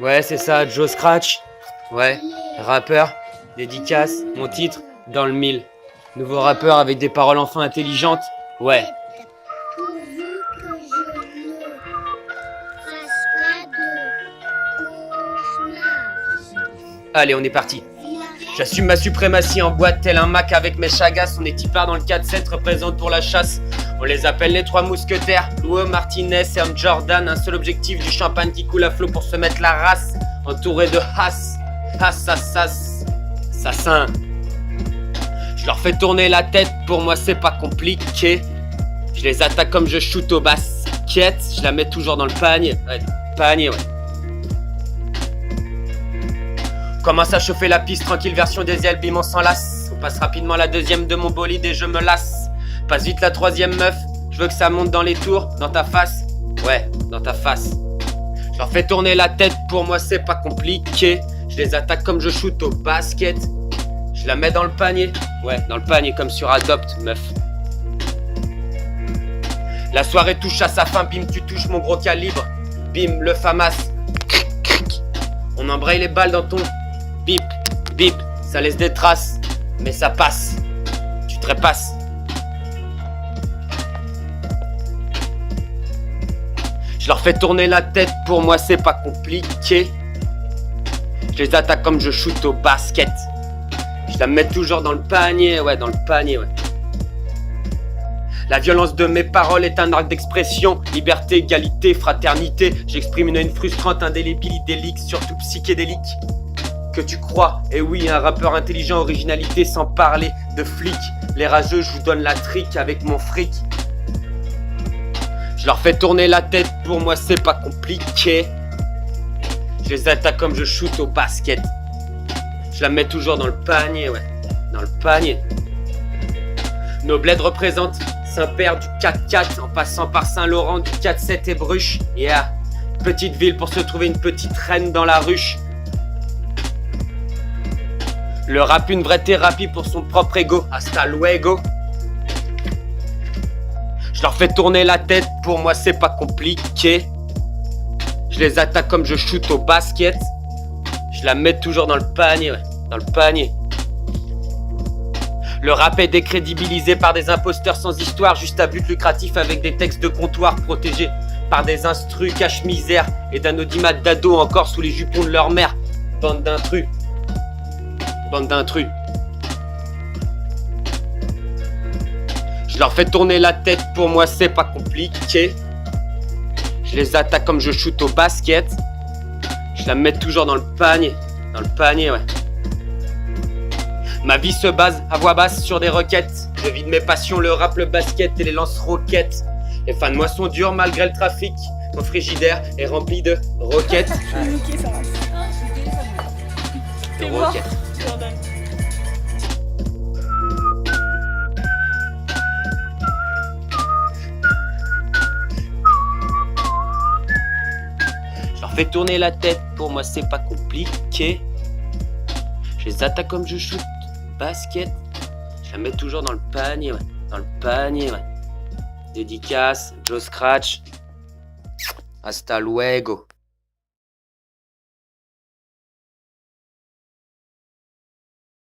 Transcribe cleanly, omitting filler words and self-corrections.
Ouais, c'est ça, Joe Scratch. Ouais, rappeur, dédicace, mon titre, dans le mille. Nouveau rappeur avec des paroles enfin intelligentes. Ouais. Pourvu que je ne fasse pas de cauchemar. Allez, on est parti. J'assume ma suprématie en boîte tel un Mac avec mes chagas. On est tipard dans le 4-7, représente pour la chasse. On les appelle les trois mousquetaires. Louis Martinez et Am Jordan. Un seul objectif, du champagne qui coule à flot pour se mettre la race. Entouré de assassins. Je leur fais tourner la tête, pour moi c'est pas compliqué. Je les attaque comme je shoot au basket. Je la mets toujours dans le panier. Ouais, panier, ouais. Commence à chauffer la piste, tranquille version des Elbim, on s'en lasse. On passe rapidement la deuxième de mon bolide et je me lasse. Passe vite la troisième meuf, je veux que ça monte dans les tours, dans ta face. Ouais, dans ta face. Je leur fais tourner la tête, pour moi c'est pas compliqué. Je les attaque comme je shoot au basket. Je la mets dans le panier. Ouais, dans le panier comme sur Adopt, meuf. La soirée touche à sa fin, bim, tu touches mon gros calibre. Bim, le FAMAS. On embraye les balles dans ton bip, bip. Ça laisse des traces, mais ça passe. Tu trépasses. Je leur fais tourner la tête, pour moi c'est pas compliqué. Je les attaque comme je shoot au basket. Je la mets toujours dans le panier, ouais, dans le panier, ouais. La violence de mes paroles est un arc d'expression. Liberté, égalité, fraternité. J'exprime une haine frustrante, indélébile, idyllique, surtout psychédélique. Que tu crois, et oui, un rappeur intelligent, originalité, sans parler de flic. Les rageux, je vous donne la trique avec mon fric. Je leur fais tourner la tête, pour moi c'est pas compliqué. Je les attaque comme je shoot au basket. Je la mets toujours dans le panier, ouais, dans le panier. Nos bleds représentent Saint-Père du 4-4, en passant par Saint-Laurent du 4-7 et Bruches. Yeah, petite ville pour se trouver une petite reine dans la ruche. Le rap, une vraie thérapie pour son propre ego. Hasta luego. Je leur fais tourner la tête, pour moi c'est pas compliqué. Je les attaque comme je shoot au basket. Je la mets toujours dans le panier, ouais, dans le panier. Le rap est décrédibilisé par des imposteurs sans histoire, juste à but lucratif avec des textes de comptoir protégés par des instrus cache-misère et d'un audimat d'ados encore sous les jupons de leur mère. Bande d'intrus. Bande d'intrus. Je leur fais tourner la tête, pour moi c'est pas compliqué. Je les attaque comme je shoot au basket. Je la mets toujours dans le panier. Dans le panier, ouais. Ma vie se base à voix basse sur des requêtes. Je vis de mes passions, le rap, le basket et les lance-roquettes. Les fins de mois sont durs malgré le trafic. Mon frigidaire est rempli de roquettes. Ok, ça marche. De roquettes. Jordan. Je leur fais tourner la tête, pour moi c'est pas compliqué. Je les attaque comme je shoot basket. Je la mets toujours dans le panier, ouais. Dans le panier, ouais. Dédicace, Joe Scratch. Hasta luego.